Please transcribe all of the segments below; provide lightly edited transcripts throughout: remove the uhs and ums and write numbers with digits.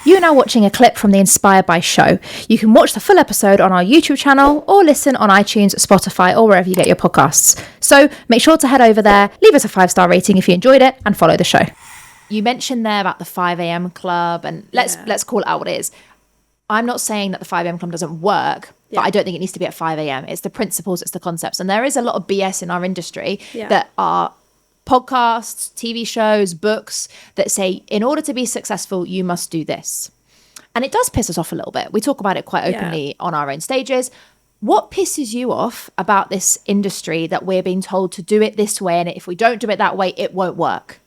You are now watching a clip from the Inspired by show. You can watch the full episode on our YouTube channel or listen on iTunes, Spotify, or wherever you get your podcasts. So make sure to head over there, leave us a 5-star rating if you enjoyed it, and follow the show. You mentioned there about the 5 a.m. club, and let's call it out what it is. I'm not saying that the 5 a.m. club doesn't work, but I don't think it needs to be at 5 a.m. It's the principles, it's the concepts. And there is a lot of BS in our industry that are podcasts, TV shows, books that say, in order to be successful, you must do this. And it does piss us off a little bit. We talk about it quite openly on our own stages. What pisses you off about this industry that we're being told to do it this way, and if we don't do it that way, it won't work?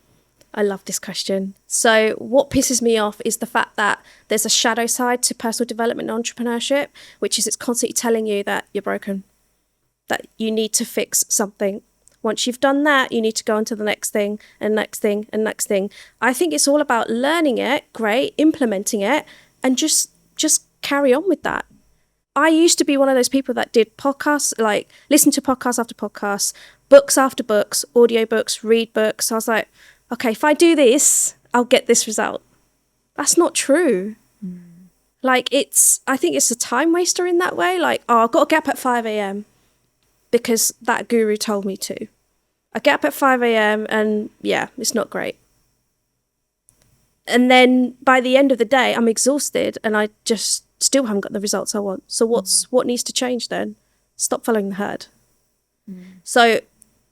I love this question. So what pisses me off is the fact that there's a shadow side to personal development and entrepreneurship, which is it's constantly telling you that you're broken, that you need to fix something. Once you've done that, you need to go on to the next thing and next thing and next thing. I think it's all about learning it, great, implementing it, and just carry on with that. I used to be one of those people that did podcasts, like listen to podcasts after podcasts, books after books, audiobooks, read books. I was like, okay, if I do this, I'll get this result. That's not true. Like I think it's a time waster in that way. Like, I've got to get up at 5 a.m. because that guru told me to. I get up at 5 a.m. and it's not great. And then by the end of the day, I'm exhausted and I just still haven't got the results I want. So what needs to change then? Stop following the herd. So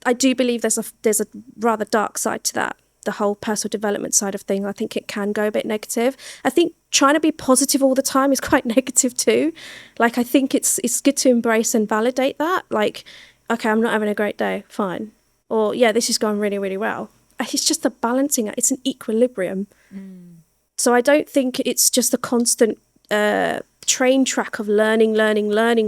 I do believe there's a rather dark side to that, the whole personal development side of things. I think it can go a bit negative. I think trying to be positive all the time is quite negative too. Like, I think it's good to embrace and validate that. Like, okay, I'm not having a great day, fine. Or, this is going really, really well. It's just a balancing act. It's an equilibrium. So I don't think it's just a constant train track of learning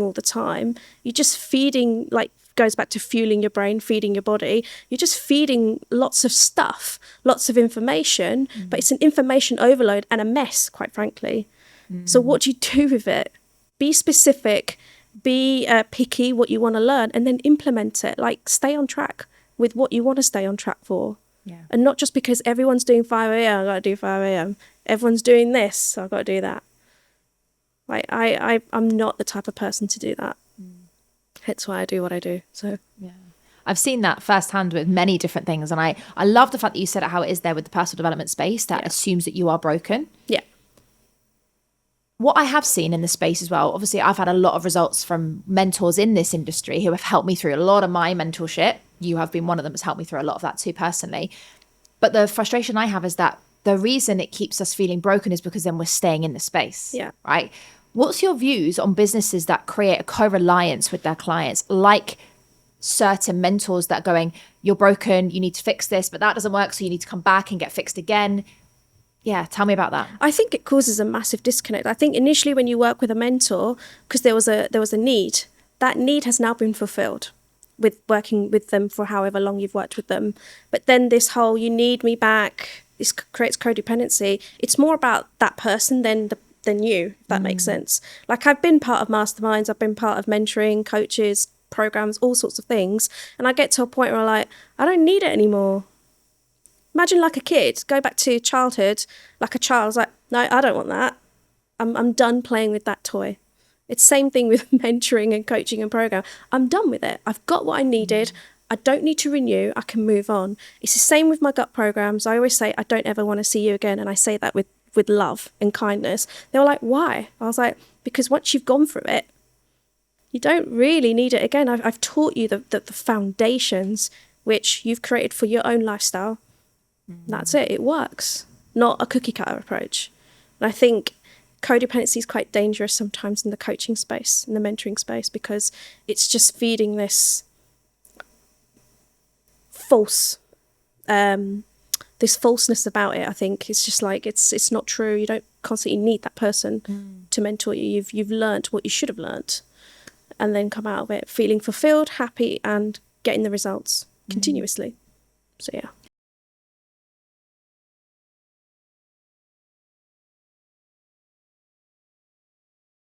all the time. You're just feeding, like, goes back to fueling your brain, feeding your body. You're just feeding lots of stuff, lots of information, but it's an information overload and a mess, quite frankly. So what do you do with it? Be specific, be picky what you want to learn, and then implement it. Like, stay on track with what you want to stay on track for. And not just because everyone's doing 5 a.m, I've got to do 5 a.m. Everyone's doing this, so I've got to do that. Like, I'm not the type of person to do that. That's why I do what I do. So I've seen that firsthand with many different things. And I love the fact that you said it how it is there with the personal development space that assumes that you are broken. What I have seen in the space as well, obviously I've had a lot of results from mentors in this industry who have helped me through a lot of my mentorship. You have been one of them that's helped me through a lot of that too personally. But the frustration I have is that the reason it keeps us feeling broken is because then we're staying in the space, right? What's your views on businesses that create a co-reliance with their clients, like certain mentors that are going, you're broken, you need to fix this, but that doesn't work, so you need to come back and get fixed again? Tell me about that. I think it causes a massive disconnect. I think initially when you work with a mentor, because there was a need, that need has now been fulfilled with working with them for however long you've worked with them. But then this whole, you need me back, this creates codependency. It's more about that person than you, if that makes sense. Like, I've been part of masterminds, I've been part of mentoring, coaches, programs, all sorts of things. And I get to a point where I'm like, I don't need it anymore. Imagine like a kid, go back to childhood, like a child's like, no, I don't want that. I'm done playing with that toy. It's same thing with mentoring and coaching and program. I'm done with it. I've got what I needed. I don't need to renew. I can move on. It's the same with my gut programs. I always say, I don't ever want to see you again. And I say that with love and kindness. They were like, why? I was like, because once you've gone through it, you don't really need it again. I've taught you the foundations which you've created for your own lifestyle. That's it. It works. Not a cookie cutter approach. And I think codependency is quite dangerous sometimes in the coaching space, in the mentoring space, because it's just feeding this false, this falseness about it. I think it's just like, it's not true. You don't constantly need that person to mentor you. You've learnt what you should have learnt, and then come out of it feeling fulfilled, happy, and getting the results continuously. So